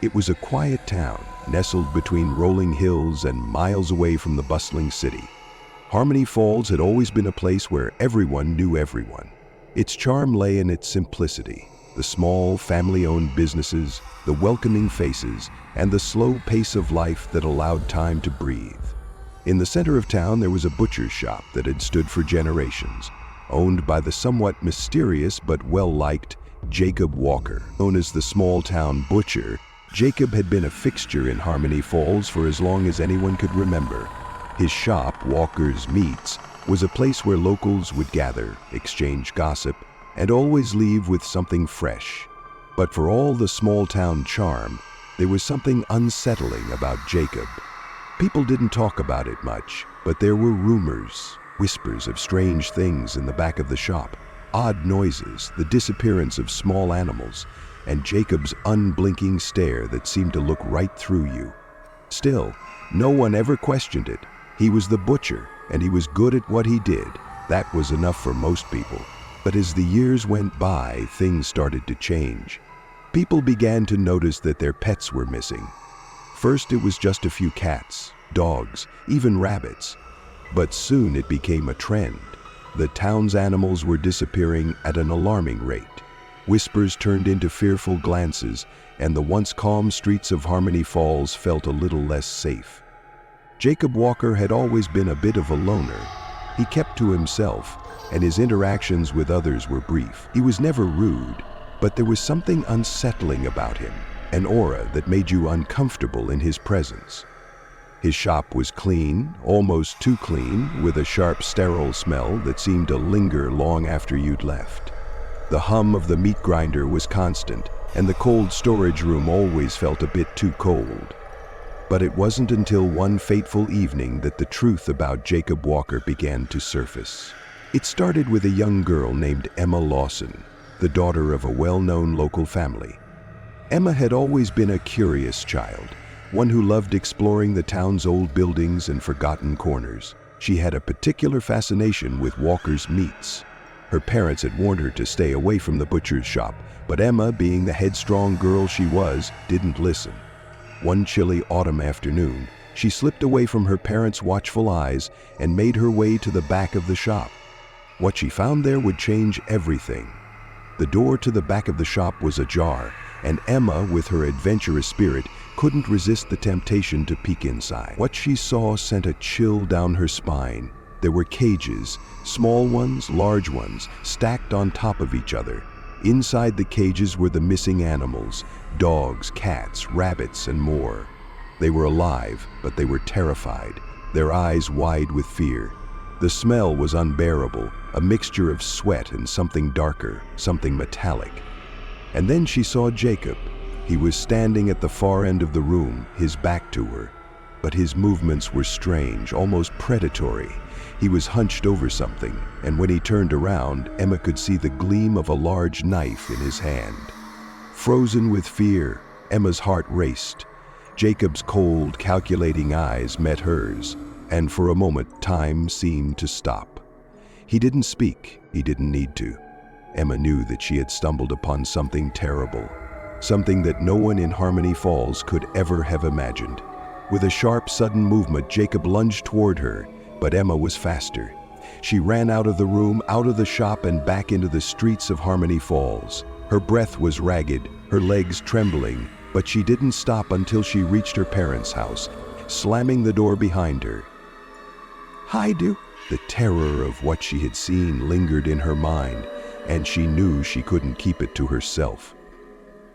It was a quiet town, nestled between rolling hills and miles away from the bustling city. Harmony Falls had always been a place where everyone knew everyone. Its charm lay in its simplicity, the small, family-owned businesses, the welcoming faces, and the slow pace of life that allowed time to breathe. In the center of town, there was a butcher's shop that had stood for generations, owned by the somewhat mysterious but well-liked Jacob Walker. Known as the small-town butcher, Jacob had been a fixture in Harmony Falls for as long as anyone could remember. His shop, Walker's Meats, was a place where locals would gather, exchange gossip, and always leave with something fresh. But for all the small-town charm, there was something unsettling about Jacob. People didn't talk about it much, but there were rumors, whispers of strange things in the back of the shop, odd noises, the disappearance of small animals, and Jacob's unblinking stare that seemed to look right through you. Still, no one ever questioned it. He was the butcher, and he was good at what he did. That was enough for most people. But as the years went by, things started to change. People began to notice that their pets were missing. First, it was just a few cats, dogs, even rabbits. But soon it became a trend. The town's animals were disappearing at an alarming rate. Whispers turned into fearful glances, and the once calm streets of Harmony Falls felt a little less safe. Jacob Walker had always been a bit of a loner. He kept to himself, and his interactions with others were brief. He was never rude, but there was something unsettling about him, an aura that made you uncomfortable in his presence. His shop was clean, almost too clean, with a sharp, sterile smell that seemed to linger long after you'd left. The hum of the meat grinder was constant, and the cold storage room always felt a bit too cold. But it wasn't until one fateful evening that the truth about Jacob Walker began to surface. It started with a young girl named Emma Lawson, the daughter of a well-known local family. Emma had always been a curious child, one who loved exploring the town's old buildings and forgotten corners. She had a particular fascination with Walker's Meats. Her parents had warned her to stay away from the butcher's shop, but Emma, being the headstrong girl she was, didn't listen. One chilly autumn afternoon, she slipped away from her parents' watchful eyes and made her way to the back of the shop. What she found there would change everything. The door to the back of the shop was ajar, and Emma, with her adventurous spirit, couldn't resist the temptation to peek inside. What she saw sent a chill down her spine. There were cages, small ones, large ones, stacked on top of each other. Inside the cages were the missing animals, dogs, cats, rabbits, and more. They were alive, but they were terrified, their eyes wide with fear. The smell was unbearable, a mixture of sweat and something darker, something metallic. And then she saw Jacob. He was standing at the far end of the room, his back to her. But his movements were strange, almost predatory. He was hunched over something, and when he turned around, Emma could see the gleam of a large knife in his hand. Frozen with fear, Emma's heart raced. Jacob's cold, calculating eyes met hers, and for a moment, time seemed to stop. He didn't speak. He didn't need to. Emma knew that she had stumbled upon something terrible, something that no one in Harmony Falls could ever have imagined. With a sharp, sudden movement, Jacob lunged toward her, but Emma was faster. She ran out of the room, out of the shop, and back into the streets of Harmony Falls. Her breath was ragged, her legs trembling, but she didn't stop until she reached her parents' house, slamming the door behind her. "Hide!" The terror of what she had seen lingered in her mind, and she knew she couldn't keep it to herself.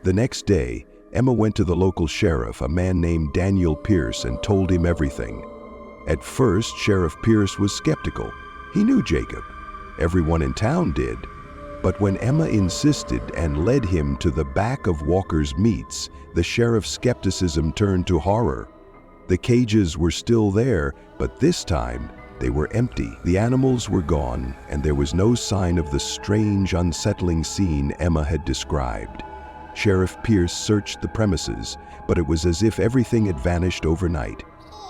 The next day, Emma went to the local sheriff, a man named Daniel Pierce, and told him everything. At first, Sheriff Pierce was skeptical. He knew Jacob. Everyone in town did. But when Emma insisted and led him to the back of Walker's Meats, the sheriff's skepticism turned to horror. The cages were still there, but this time, they were empty. The animals were gone, and there was no sign of the strange, unsettling scene Emma had described. Sheriff Pierce searched the premises, but it was as if everything had vanished overnight.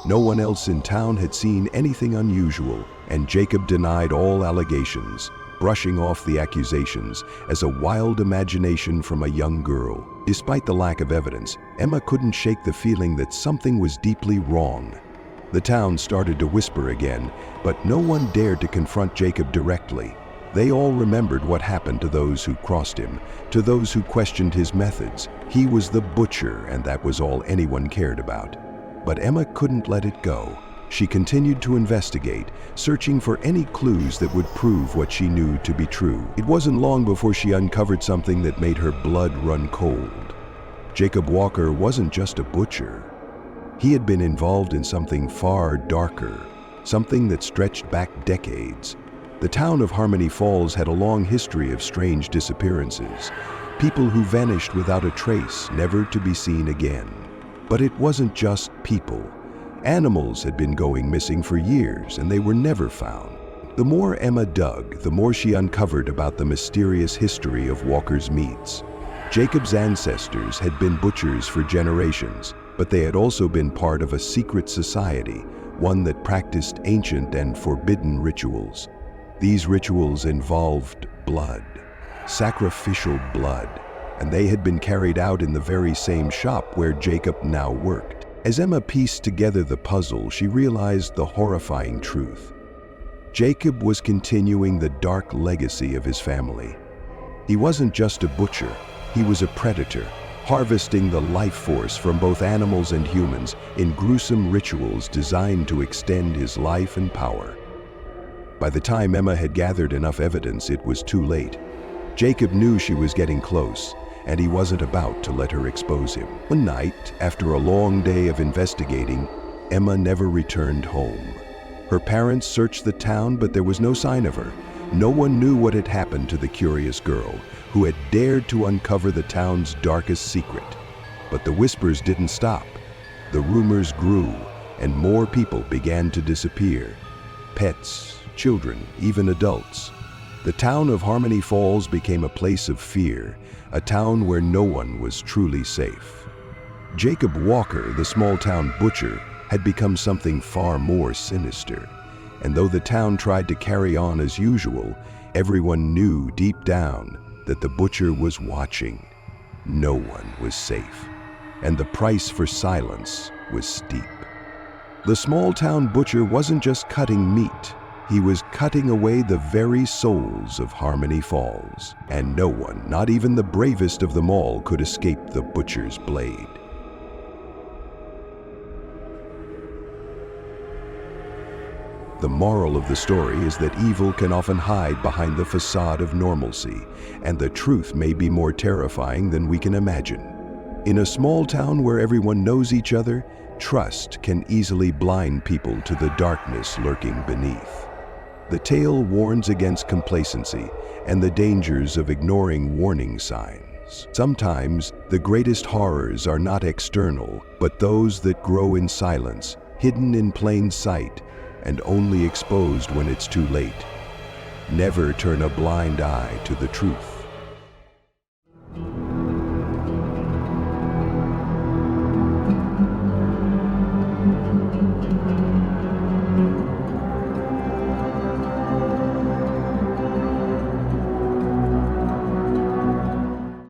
No one else in town had seen anything unusual, and Jacob denied all allegations. brushing off the accusations as a wild imagination from a young girl. Despite the lack of evidence, Emma couldn't shake the feeling that something was deeply wrong. The town started to whisper again, but no one dared to confront Jacob directly. They all remembered what happened to those who crossed him, to those who questioned his methods. He was the butcher, and that was all anyone cared about. But Emma couldn't let it go. She continued to investigate, searching for any clues that would prove what she knew to be true. It wasn't long before she uncovered something that made her blood run cold. Jacob Walker wasn't just a butcher. He had been involved in something far darker, something that stretched back decades. The town of Harmony Falls had a long history of strange disappearances, people who vanished without a trace, never to be seen again. But it wasn't just people. Animals had been going missing for years, and they were never found. The more Emma dug, the more she uncovered about the mysterious history of Walker's meats. Jacob's ancestors had been butchers for generations, but they had also been part of a secret society, one that practiced ancient and forbidden rituals. These rituals involved blood, sacrificial blood, and they had been carried out in the very same shop where Jacob now worked. As Emma pieced together the puzzle, she realized the horrifying truth. Jacob was continuing the dark legacy of his family. He wasn't just a butcher, he was a predator, harvesting the life force from both animals and humans in gruesome rituals designed to extend his life and power. By the time Emma had gathered enough evidence, it was too late. Jacob knew she was getting close, and he wasn't about to let her expose him. One night, after a long day of investigating, Emma never returned home. Her parents searched the town, but there was no sign of her. No one knew what had happened to the curious girl who had dared to uncover the town's darkest secret. But the whispers didn't stop. The rumors grew, and more people began to disappear. Pets, children, even adults. The town of Harmony Falls became a place of fear, a town where no one was truly safe. Jacob Walker, the small-town butcher, had become something far more sinister. And though the town tried to carry on as usual, everyone knew deep down that the butcher was watching. No one was safe, and the price for silence was steep. The small-town butcher wasn't just cutting meat. He was cutting away the very souls of Harmony Falls, and no one, not even the bravest of them all, could escape the butcher's blade. The moral of the story is that evil can often hide behind the facade of normalcy, and the truth may be more terrifying than we can imagine. In a small town where everyone knows each other, trust can easily blind people to the darkness lurking beneath. The tale warns against complacency and the dangers of ignoring warning signs. Sometimes, the greatest horrors are not external, but those that grow in silence, hidden in plain sight, and only exposed when it's too late. Never turn a blind eye to the truth.